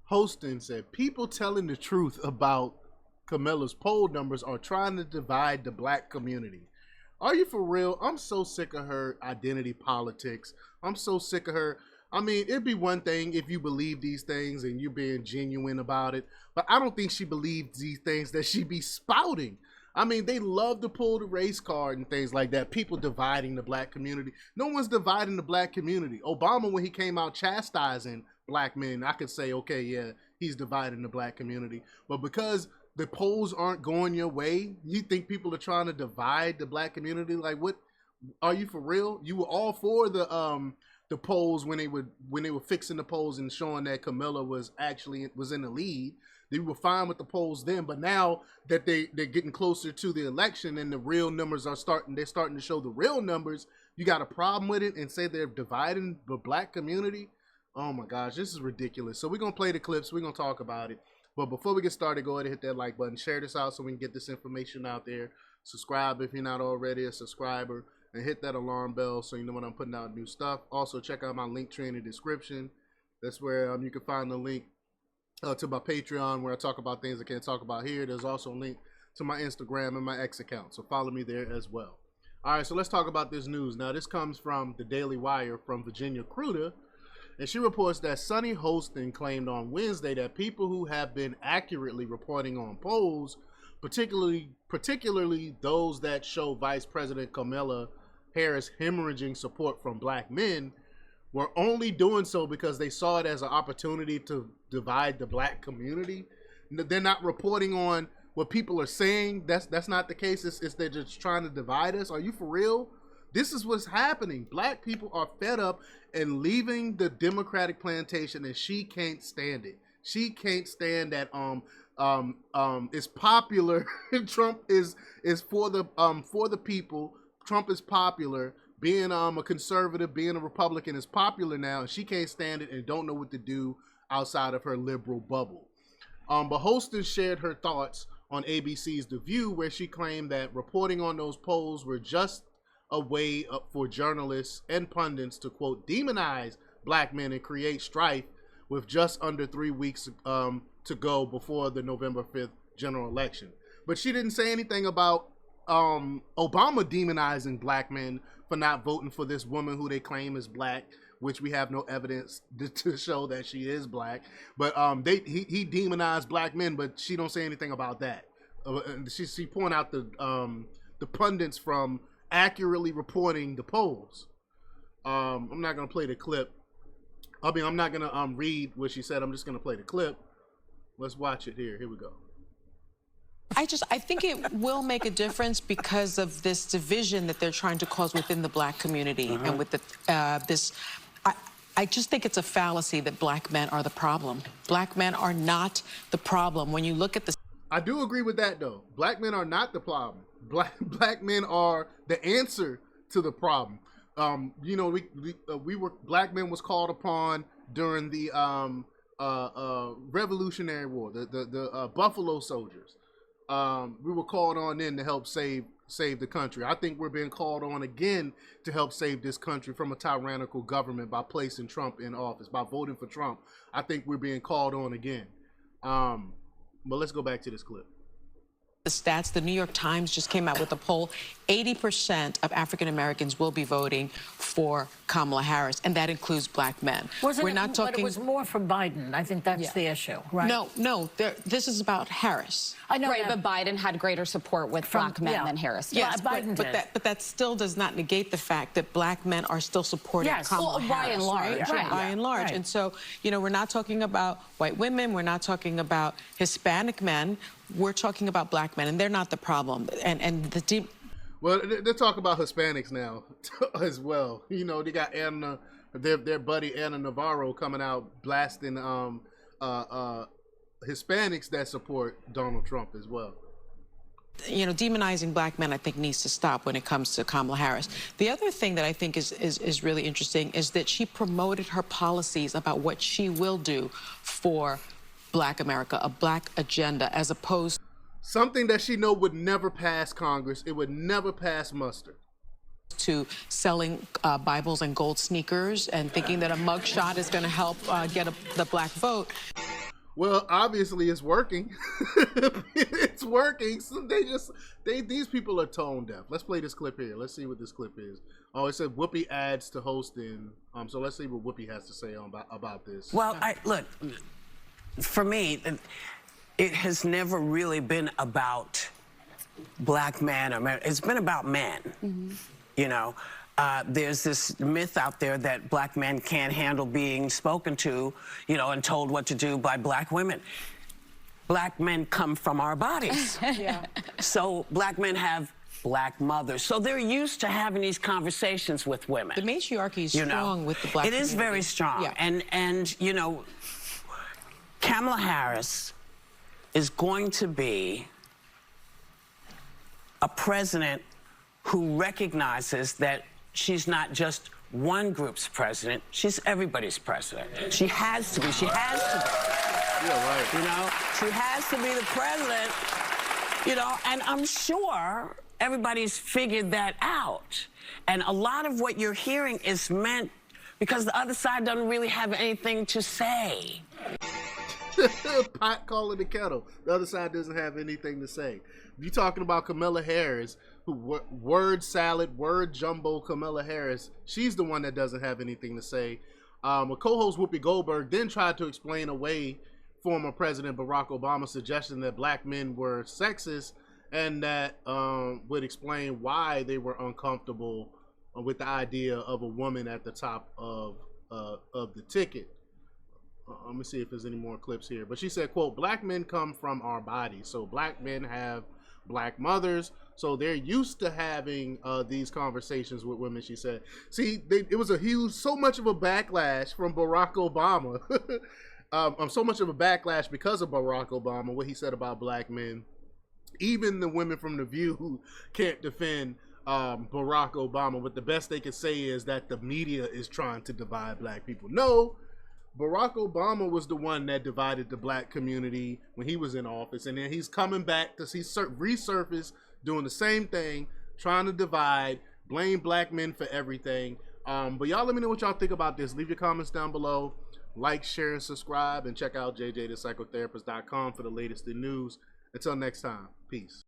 Hostin said, people telling the truth about Camilla's poll numbers are trying to divide the black community. Are you for real? I'm so sick of her identity politics. I'm so sick of her. I mean, it'd be one thing if you believe these things and you're being genuine about it, but I don't think she believes these things that she be spouting. I mean, they love to pull the race card and things like that. People dividing the black community. No one's dividing the black community. Obama, when he came out chastising black men, I could say, okay, yeah, he's dividing the black community. But because the polls aren't going your way, you think people are trying to divide the black community? Like, what? Are you for real? You were all for the polls when they were fixing the polls and showing that Kamala was in the lead. They were fine with the polls then, but now that they're getting closer to the election and the real numbers they're starting to show the real numbers, you got a problem with it and say they're dividing the black community? Oh my gosh, this is ridiculous. So we're gonna play the clips, we're gonna talk about it. But before we get started, go ahead and hit that like button, share this out so we can get this information out there. Subscribe if you're not already a subscriber, and hit that alarm bell so you know when I'm putting out new stuff. Also, check out my link tree in the description. That's where you can find the link to my Patreon, where I talk about things I can't talk about here. There's also a link to my Instagram and my X account, so follow me there as well. All right, so let's talk about this news. Now, this comes from the Daily Wire from Virginia Kruger, and she reports that Sunny Hostin claimed on Wednesday that people who have been accurately reporting on polls, particularly those that show Vice President Kamala Harris hemorrhaging support from black men, were only doing so because they saw it as an opportunity to divide the black community. They're not reporting on what people are saying. That's not the case. It's they're just trying to divide us. Are you for real? This is what's happening. Black people are fed up and leaving the Democratic plantation, and she can't stand it. She can't stand that it's popular. Trump is for the people. Trump is popular. Being a conservative, being a Republican is popular now, and she can't stand it and don't know what to do outside of her liberal bubble. But Hostin shared her thoughts on ABC's The View, where she claimed that reporting on those polls were just a way for journalists and pundits to, quote, demonize black men and create strife with just under 3 weeks to go before the November 5th general election. But she didn't say anything about Obama demonizing black men for not voting for this woman who they claim is black, which we have no evidence to show that she is black. But he demonized black men, but she don't say anything about that. She point out the pundits from accurately reporting the polls. I'm not gonna play the clip. I'm not gonna read what she said. I'm just gonna play the clip. Let's watch it here. Here we go. I think it will make a difference because of this division that they're trying to cause within the black community. And with I just think it's a fallacy that black men are the problem. Black men are not the problem. When you look at the... I do agree with that, though. Black men are not the problem. Black men are the answer to the problem. You know, black men was called upon during the Revolutionary War, the Buffalo Soldiers. We were called on then to help save the country. I think we're being called on again to help save this country from a tyrannical government by placing Trump in office, by voting for Trump. I think we're being called on again. But let's go back to this clip. The stats, the New York Times just came out with a poll. 80% of African Americans will be voting for Kamala Harris, and that includes black men. But it was more for Biden. I think that's the issue, right? No, this is about Harris. I know, right, but Biden had greater support with black men than Harris did. Yes, but that still does not negate the fact that black men are still supporting Kamala Harris. By and large. Right? By and large. And so, you know, we're not talking about white women. We're not talking about Hispanic men. We're talking about black men, and they're not the problem. Well, they talk about Hispanics now as well. You know, they got their buddy Anna Navarro coming out blasting Hispanics that support Donald Trump as well. You know, demonizing black men, I think, needs to stop when it comes to Kamala Harris. The other thing that I think is really interesting is that she promoted her policies about what she will do for Black America, a black agenda, as opposed something that she know would never pass Congress. It would never pass muster. To selling Bibles and gold sneakers and thinking that a mugshot is going to help get the black vote. Well, obviously it's working. It's working. So these people are tone deaf. Let's play this clip here. Let's see what this clip is. Oh, it said Whoopi adds to Hostin. So let's see what Whoopi has to say about this. Well, look, for me, it has never really been about black man or man. It's been about men. You know, there's this myth out there that black men can't handle being spoken to, you know, and told what to do by black women. Black men come from our bodies. Yeah. So black men have black mothers. So they're used to having these conversations with women. The matriarchy is strong with the black community. It is very strong. Yeah. And you know, Kamala Harris is going to be a president who recognizes that she's not just one group's president, she's everybody's president. She has to be. She has to be. Yeah, right. You know, she has to be the president, you know, and I'm sure everybody's figured that out. And a lot of what you're hearing is meant because the other side doesn't really have anything to say. Pot calling the kettle. The other side doesn't have anything to say. You're talking about Kamala Harris, who word salad, word jumbo Kamala Harris. She's the one that doesn't have anything to say. A co-host Whoopi Goldberg then tried to explain away former President Barack Obama's suggestion that black men were sexist, and that would explain why they were uncomfortable with the idea of a woman at the top of the ticket. Let me see if there's any more clips here. But she said, quote, black men come from our bodies. So black men have black mothers. So they're used to having these conversations with women, she said. See, it was so much of a backlash from Barack Obama. So much of a backlash because of Barack Obama, what he said about black men. Even the women from The View can't defend Barack Obama. But the best they can say is that the media is trying to divide black people. No. Barack Obama was the one that divided the black community when he was in office, and then he's coming back to resurface doing the same thing, trying to divide, blame black men for everything. But y'all let me know what y'all think about this. Leave your comments down below. Like, share, and subscribe, and check out jjthepsychotherapist.com for the latest in news. Until next time, peace.